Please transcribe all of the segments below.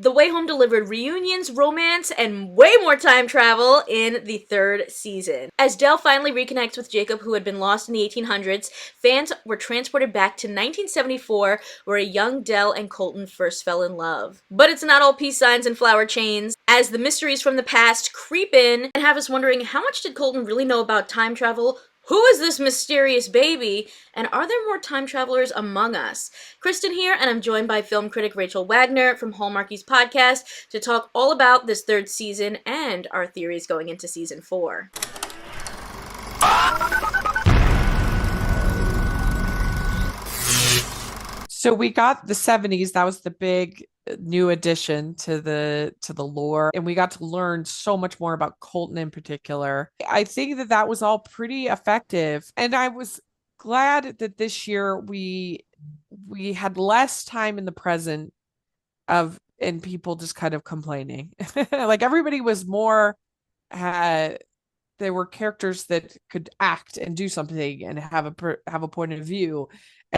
The Way Home delivered reunions, romance, and way more time travel in the third season. As Del finally reconnects with Jacob, who had been lost in the 1800s, fans were transported back to 1974, where a young Del and Colton first fell in love. But it's not all peace signs and flower chains, as the mysteries from the past creep in and have us wondering, how much did Colton really know about time travel? Who is this mysterious baby? And are there more time travelers among us? Kristen here, and I'm joined by film critic Rachel Wagner from Hallmarkies Podcast to talk all about this third season and our theories going into season 4. So we got the 70s. That was the big new addition to the lore, and we got to learn so much more about Colton in particular. I think that was all pretty effective, and I was glad that this year we had less time in the present and people just kind of complaining. Like everybody was more there were characters that could act and do something and have a point of view,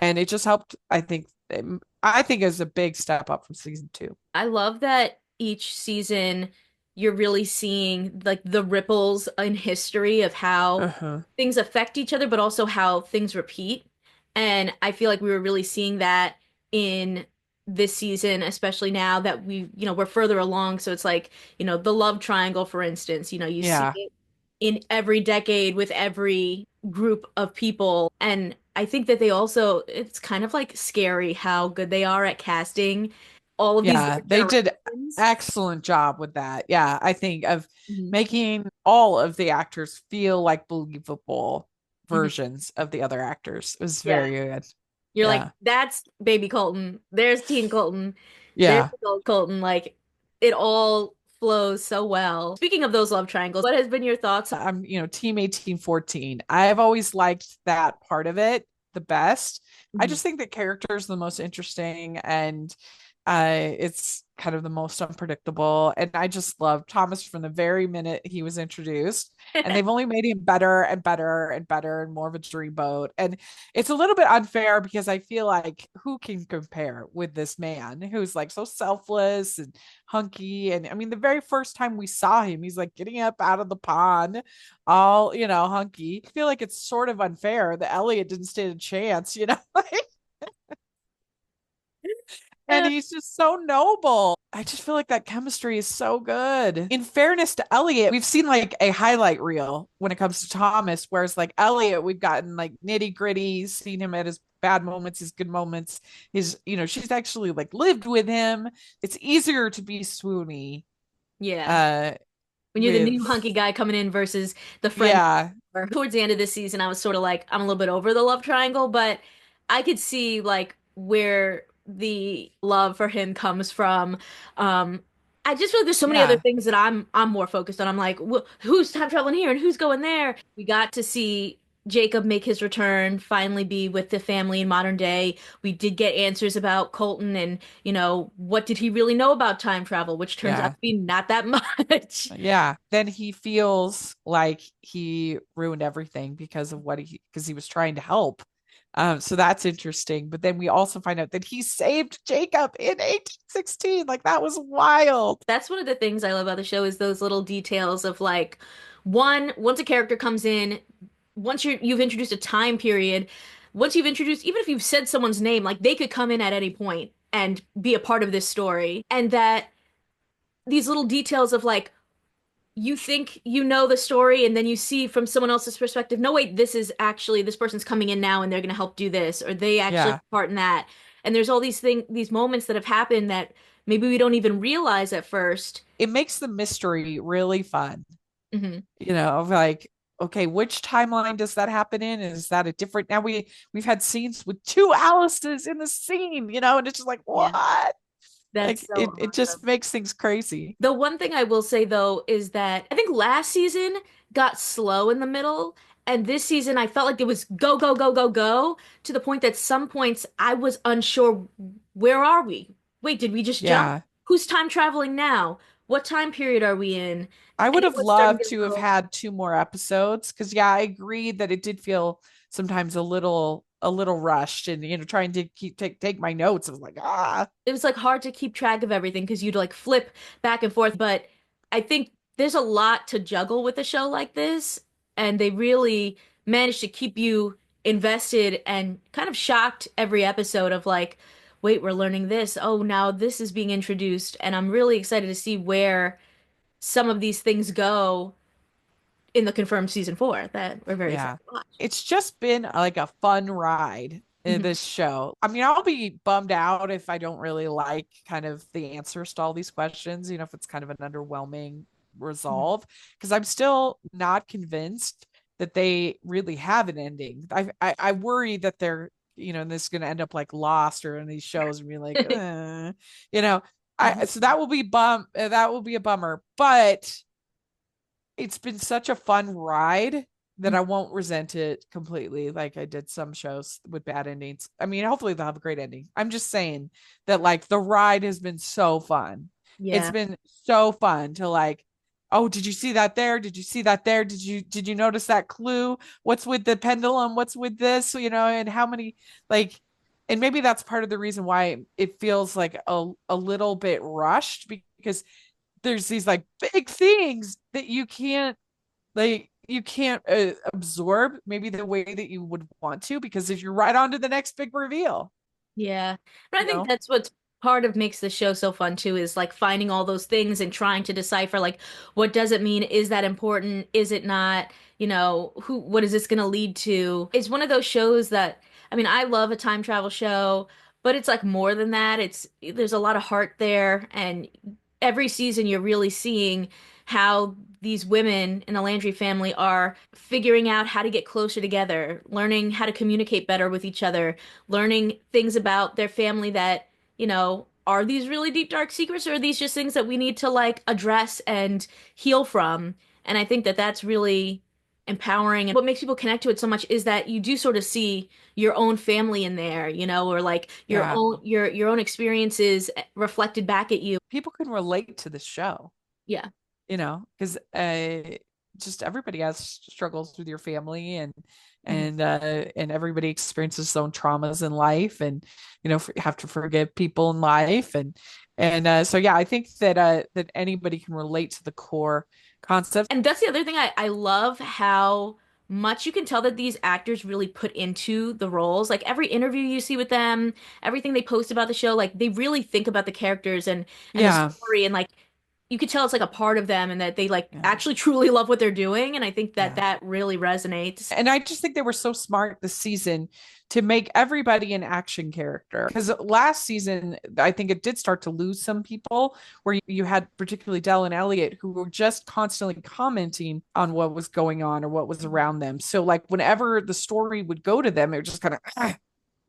and it just helped. I think it was a big step up from season 2. I love that each season you're really seeing like the ripples in history of how things affect each other, but also how things repeat. And I feel like we were really seeing that in this season, especially now that we're further along. So it's like, the love triangle, for instance, you see it in every decade with every group of people. And I think that it's kind of like scary how good they are at casting all of these. Yeah, they did excellent job with that. Yeah, I think of making all of the actors feel like believable versions of the other actors. It was very good. You're like, that's baby Colton. There's teen Colton. Yeah. There's adult Colton. Like, it all flows so well. Speaking of those love triangles, what has been your thoughts? I'm, Team 1814. I've always liked that part of it the best. I just think that character is the most interesting, and it's kind of the most unpredictable. And I just love Thomas from the very minute he was introduced, and they've only made him better and better and better and more of a dreamboat. And it's a little bit unfair because I feel like who can compare with this man who's like so selfless and hunky. And I mean, the very first time we saw him, he's like getting up out of the pond, all, hunky. I feel like it's sort of unfair that Elliot didn't stand a chance, And he's just so noble. I just feel like that chemistry is so good. In fairness to Elliot, we've seen like a highlight reel when it comes to Thomas, whereas like Elliot, we've gotten like nitty gritty, seen him at his bad moments, his good moments. She's actually like lived with him. It's easier to be swoony. Yeah. When you're the new hunky guy coming in versus the friend. Yeah. Towards the end of this season, I was sort of like, I'm a little bit over the love triangle, but I could see like where the love for him comes from. I just feel like there's so many other things that I'm more focused on. I'm like, who's time traveling here and who's going there? We got to see Jacob make his return, finally be with the family in modern day. We did get answers about Colton and, what did he really know about time travel, which turns out to be not that much. Yeah. Then he feels like he ruined everything because he was trying to help. So that's interesting. But then we also find out that he saved Jacob in 1816. Like, that was wild. That's one of the things I love about the show is those little details of like, once a character comes in, once you've introduced a time period, once you've introduced, even if you've said someone's name, like they could come in at any point and be a part of this story. And that these little details of like, you think you know the story and then you see from someone else's perspective, no, wait, this person's coming in now and they're going to help do this, or they actually have part in that. And there's all these moments that have happened that maybe we don't even realize at first. It makes the mystery really fun. Like, okay, which timeline does that happen in? Is that a different, now we've had scenes with 2 Alices in the scene, and it's just like, what? Yeah. That's like, it just makes things crazy. The one thing I will say though is that I think last season got slow in the middle, and this season I felt like it was go, go, go, go, go, to the point that some points I was unsure, where are we? Wait, did we just jump? Who's time traveling now? What time period are we in? I would have loved to have had 2 more episodes because I agree that it did feel sometimes a little a little rushed, and trying to take my notes. I was like, ah. It was like hard to keep track of everything because you'd like flip back and forth. But I think there's a lot to juggle with a show like this, and they really managed to keep you invested and kind of shocked every episode of like, wait, we're learning this. Oh, now this is being introduced, and I'm really excited to see where some of these things go in the confirmed season 4 that we're very excited Yeah. to watch. It's just been like a fun ride in Mhm. this show. I mean, I'll be bummed out if I don't really like kind of the answers to all these questions, if it's kind of an underwhelming resolve, because I'm still not convinced that they really have an ending. I worry that they're, this is going to end up like Lost or in these shows and be like, you know, so that will be that will be a bummer, but it's been such a fun ride that I won't resent it completely like I did some shows with bad endings. I mean, hopefully they'll have a great ending. I'm just saying that like the ride has been so fun. It's Yeah. been so fun to like, oh, did you see that there? Did you see that there? Did you notice that clue? What's with the pendulum? What's with this? And how many like, and maybe that's part of the reason why it feels like a little bit rushed, because there's these like big things that you can't absorb maybe the way that you would want to, because if you're right on to the next big reveal, Yeah. But I you think know that's what's part of makes the show so fun too, is like finding all those things and trying to decipher like what does it mean? Is that important? Is it not? What is this going to lead to? It's one of those shows that I mean, I love a time travel show, but it's like more than that. There's a lot of heart there, and every season you're really seeing how these women in the Landry family are figuring out how to get closer together, learning how to communicate better with each other, learning things about their family that, are these really deep, dark secrets, or are these just things that we need to like address and heal from? And I think that that's really empowering. And what makes people connect to it so much is that you do sort of see your own family in there, or like your yeah, own your own experiences reflected back at you. people can relate to the show, Yeah. because just everybody has struggles with your family, and Mhm. and everybody experiences their own traumas in life, and have to forgive people in life, and so yeah, I think that anybody can relate to the core concept. And that's the other thing I love how much you can tell that these actors really put into the roles. Like every interview you see with them, everything they post about the show, like they really think about the characters and the Yeah, story, and like you could tell it's like a part of them and that they like yeah, actually truly love what they're doing. And I think that yeah. that really resonates. And I just think they were so smart this season to make everybody an action character. Because last season, I think it did start to lose some people, where you had particularly Dell and Elliot who were just constantly commenting on what was going on or what was around them. So, like, whenever the story would go to them, it was just kind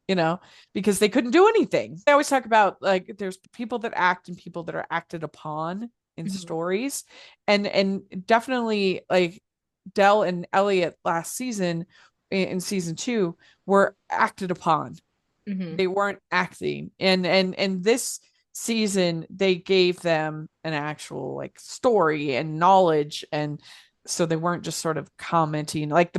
of, because they couldn't do anything. I always talk about like there's people that act and people that are acted upon in Mhm. stories. And definitely like Dell and Elliot last season in season 2 were acted upon. Mhm. They weren't acting. And this season they gave them an actual like story and knowledge, and so they weren't just sort of commenting. Like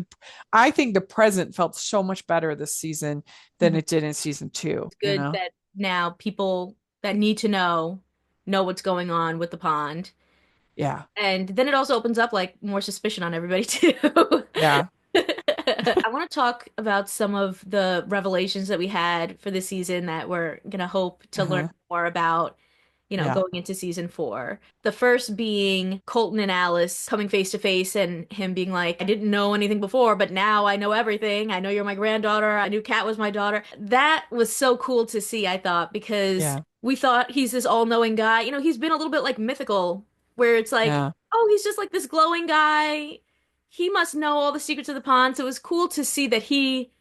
I think the present felt so much better this season than Mhm. it did in season 2, It's good that now people that need to know what's going on with the pond. Yeah. And then it also opens up like more suspicion on everybody too. Yeah. I want to talk about some of the revelations that we had for this season that we're gonna hope to learn Uh-huh. more about, Yeah. going into season 4. The first being Colton and Alice coming face to face and him being like, I didn't know anything before, but now I know everything. I know you're my granddaughter. I knew Kat was my daughter. That was so cool to see, I thought, because Yeah. we thought he's this all-knowing guy. He's been a little bit like mythical, where it's like, Yeah. oh, he's just like this glowing guy. He must know all the secrets of the pond. So it was cool to see that he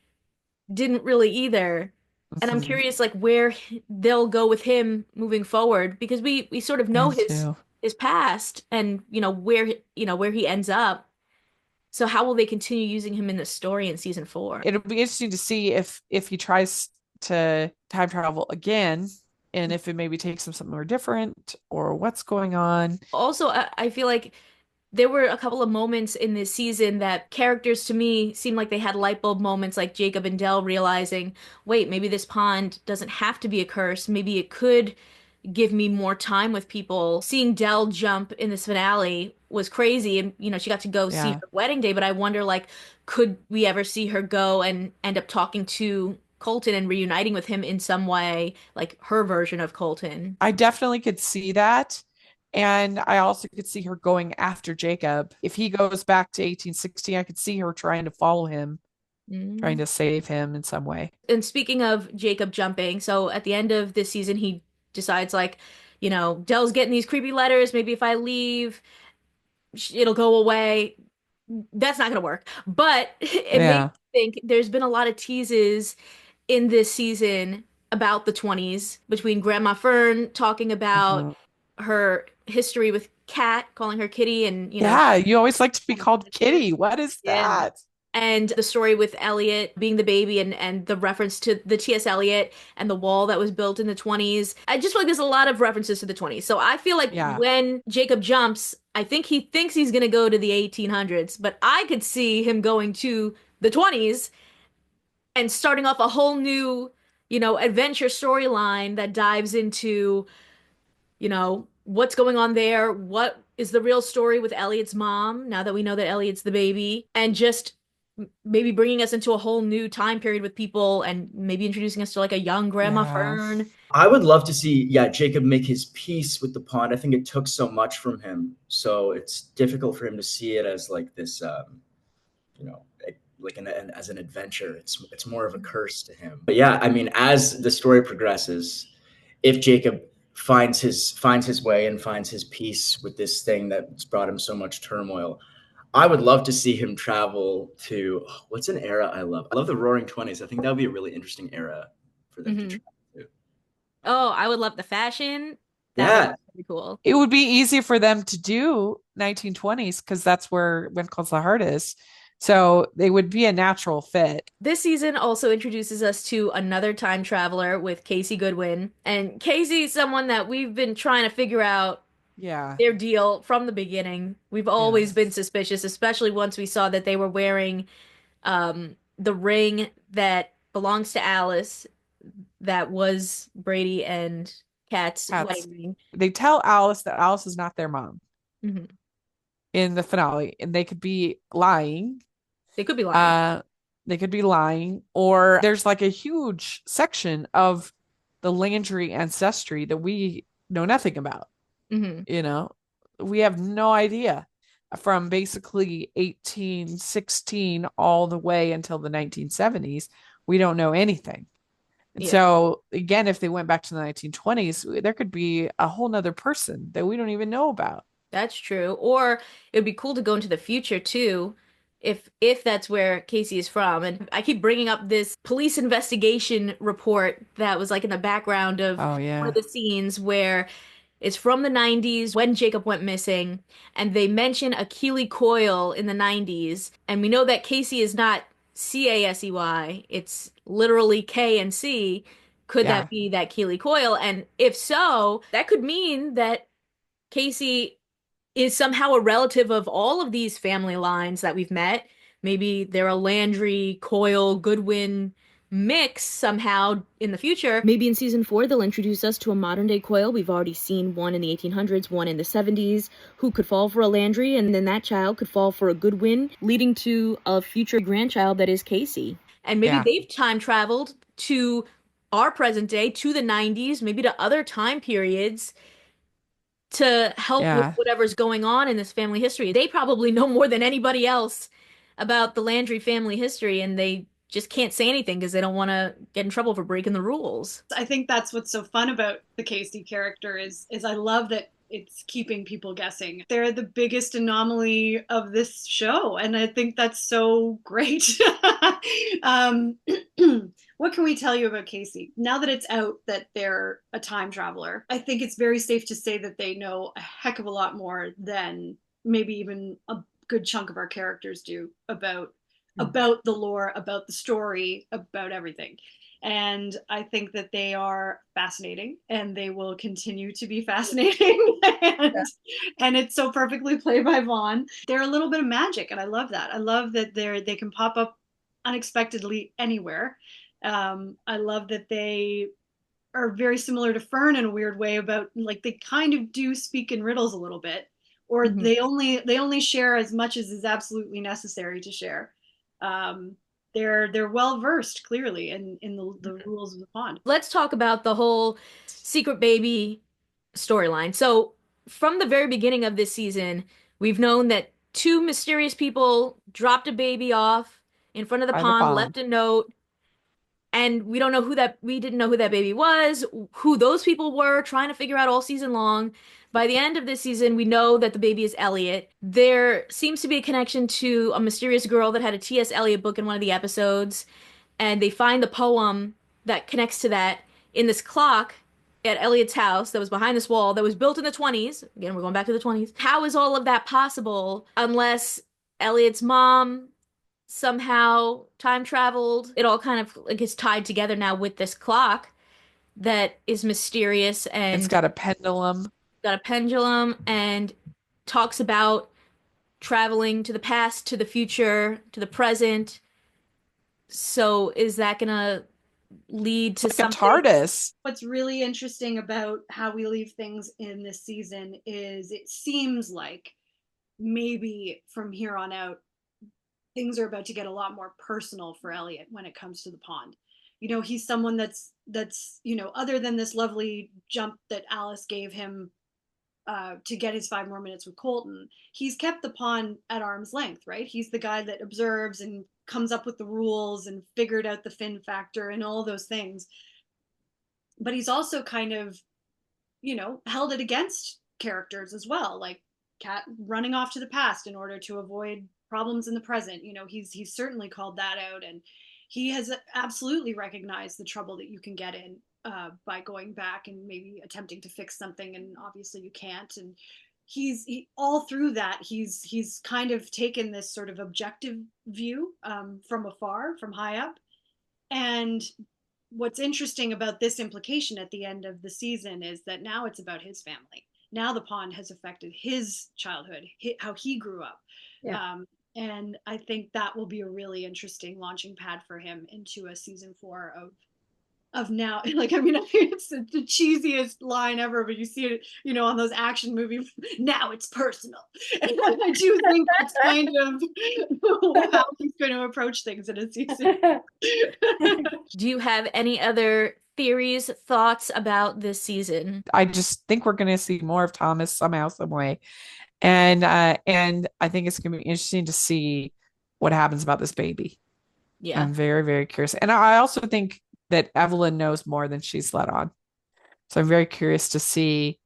didn't really either. And I'm Mhm. curious like where they'll go with him moving forward, because we sort of know Me his too. his past and where he ends up. So how will they continue using him in the story in season 4? It'll be interesting to see if he tries to time travel again, and if it maybe takes him somewhere different or what's going on. Also, I feel like There were a couple of moments in this season that characters to me seemed like they had light bulb moments, like Jacob and Dell realizing, wait, maybe this pond doesn't have to be a curse. Maybe it could give me more time with people. Seeing Dell jump in this finale was crazy, and she got to go see Yeah. her wedding day, but I wonder, like, could we ever see her go and end up talking to Colton and reuniting with him in some way, like her version of Colton? I definitely could see that. And I also could see her going after Jacob. If he goes back to 1860, I could see her trying to follow him, trying Mm. to save him in some way. And speaking of Jacob jumping, so at the end of this season, he decides, like, Dell's getting these creepy letters. Maybe if I leave, it'll go away. That's not going to work. But it made me Yeah. think there's been a lot of teases in this season about the 20s between Grandma Fern talking about Mhm. her history with Kat, calling her Kitty, and, Yeah. You always like to be called Kitty. What is yeah. that? And the story with Elliot being the baby, and the reference to the T.S. Eliot and the wall that was built in the 20s. I just feel like there's a lot of references to the 20s. So I feel like Yeah. when Jacob jumps, I think he thinks he's going to go to the 1800s, but I could see him going to the 20s and starting off a whole new, adventure storyline that dives into, what's going on there, what is the real story with Elliot's mom, now that we know that Elliot's the baby, and just maybe bringing us into a whole new time period with people and maybe introducing us to like a young Grandma Yeah. Fern. I would love to see, yeah, Jacob make his peace with the pond. I think it took so much from him, so it's difficult for him to see it as like this, like as an adventure. It's more of a curse to him. But yeah, I mean, as the story progresses, if Jacob finds his way and finds his peace with this thing that's brought him so much turmoil, I would love to see him travel to what's an era I love. I love the Roaring Twenties. I think that would be a really interesting era for them to Hmm. travel to. Oh, I would love the fashion. That would Yeah, be pretty cool. It would be easy for them to do 1920s because that's where When Calls the Heart is. So they would be a natural fit. This season also introduces us to another time traveler with Casey Goodwin. And Casey's someone that we've been trying to figure out Yeah. their deal from the beginning. We've always Yes. been suspicious, especially once we saw that they were wearing the ring that belongs to Alice, that was Brady and Kat's Cats. wedding ring. They tell Alice that Alice is not their mom Hmm. in the finale, and they could be lying. They could be lying. Uh, they could be lying, or there's like a huge section of the Landry ancestry that we know nothing about. Hmm. You know, we have no idea from basically 1816 all the way until the 1970s. We don't know anything. And Yeah. so, again, if they went back to the 1920s, there could be a whole nother person that we don't even know about. That's true. Or it would be cool to go into the future too, if that's where Casey is from. And I keep bringing up this police investigation report that was like in the background of Oh, one of yeah. the scenes where it's from the 90s when Jacob went missing, and they mention a Keeley coil in the 90s, and we know that Casey is not Casey, it's literally K and C. Could that Yeah. be that Keeley coil? And if so, that could mean that Casey is somehow a relative of all of these family lines that we've met. Maybe they're a Landry, Coyle, Goodwin mix somehow in the future. Maybe in season 4 they'll introduce us to a modern day Coyle. We've already seen one in the 1800s, one in the 70s, who could fall for a Landry, and then that child could fall for a Goodwin, leading to a future grandchild that is Casey. And maybe Yeah. they've time traveled to our present day, to the 90s, maybe to other time periods to help with Yeah. whatever's going on in this family history. They probably know more than anybody else about the Landry family history, and they just can't say anything because they don't want to get in trouble for breaking the rules. I think that's what's so fun about the Casey character is I love that it's keeping people guessing. They're the biggest anomaly of this show, and I think that's so great. um, what can we tell you about Casey? Now that it's out that they're a time traveler, I think it's very safe to say that they know a heck of a lot more than maybe even a good chunk of our characters do about the lore, about the story, about everything. And I think that they are fascinating, and they will continue to be fascinating. And it's so perfectly played by Vaughn. They're a little bit of magic, and I love that. I love that they can pop up unexpectedly anywhere. I love that they are very similar to Fern in a weird way, about like they kind of do speak in riddles a little bit, or they only share as much as is absolutely necessary to share. They're well versed clearly in the rules of the pond. Let's talk about the whole secret baby storyline. So from the very beginning of this season, we've known that two mysterious people dropped a baby off in front of the pond, left a note, and we didn't know who that baby was, who those people were, trying to figure out all season long. By the end of this season, we know that the baby is Elliot. There seems to be a connection to a mysterious girl that had a T.S. Eliot book in one of the episodes, and they find the poem that connects to that in this clock at Elliot's house that was behind this wall that was built in the 20s. Again, we're going back to the 20s. How is all of that possible unless Elliot's mom somehow time traveled? It all kind of like is tied together now with this clock that is mysterious, and it's got a pendulum. And talks about traveling to the past, to the future, to the present. So is that gonna lead to something? A TARDIS. What's really interesting about how we leave things in this season is it seems like maybe from here on out things are about to get a lot more personal for Elliot when it comes to the pond. You know, he's someone that's you know, other than this lovely jump that Alice gave him to get his 5 more minutes with Colton, he's kept the pond at arm's length, right? He's the guy that observes and comes up with the rules and figured out the fin factor and all those things. But he's also kind of, you know, held it against characters as well, like Kat running off to the past in order to avoid problems in the present. You know, he's certainly called that out, and he has absolutely recognized the trouble that you can get in by going back and maybe attempting to fix something, and obviously you can't. And he all through that he's kind of taken this sort of objective view from afar, from high up. And what's interesting about this implication at the end of the season is that now it's about his family. Now the pond has affected his childhood, how he grew up. Yeah. And I think that will be a really interesting launching pad for him into a season 4 of now. Like, I mean, it's the cheesiest line ever, but you see it, you know, on those action movies. Now it's personal. And I do think that's kind of how he's going to approach things in a season. Do you have any other theories, thoughts about this season? I just think we're going to see more of Thomas somehow, some way. And I think it's going to be interesting to see what happens about this baby. Yeah. I'm very, very curious. And I also think that Evelyn knows more than she's let on. So I'm very curious to see,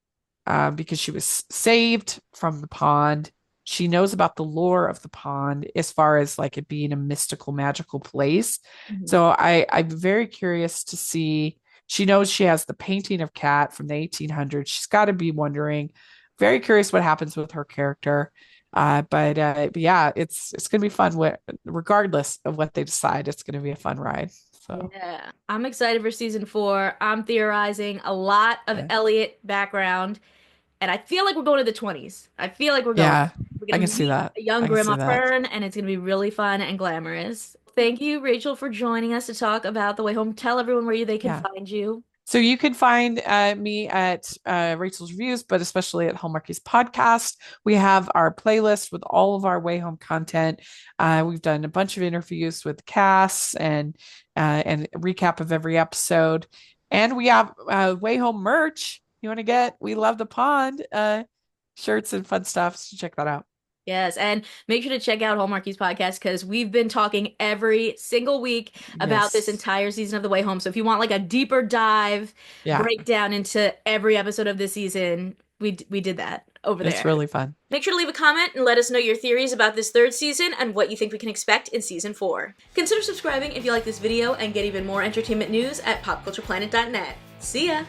because she was saved from the pond. She knows about the lore of the pond as far as like it being a mystical, magical place. Mm-hmm. So I'm very curious to see. She knows she has the painting of Kat from the 1800s. She's got to be wondering. Very curious what happens with her character. But yeah, it's going to be fun. Regardless of what they decide, it's going to be a fun ride. So yeah, I'm excited for season 4. I'm theorizing a lot of Elliot background, and I feel like we're going to the 20s. I feel like we're going. Yeah, I can see that. A young Grandma Fern, and it's going to be really fun and glamorous. Thank you, Rachel, for joining us to talk about The Way Home. Tell everyone where they can find you. So you can find me at Rachel's Reviews, but especially at Hallmarkies Podcast. We have our playlist with all of our Way Home content. We've done a bunch of interviews with casts and a recap of every episode. And we have Way Home merch you want to get. We Love the Pond shirts and fun stuff. So check that out. Yes, and make sure to check out Hallmarkies Podcast because we've been talking every single week about this entire season of The Way Home. So if you want like a deeper dive breakdown into every episode of this season, we did that over there. It's really fun. Make sure to leave a comment and let us know your theories about this 3rd season and what you think we can expect in season 4. Consider subscribing if you like this video and get even more entertainment news at popcultureplanet.net. See ya!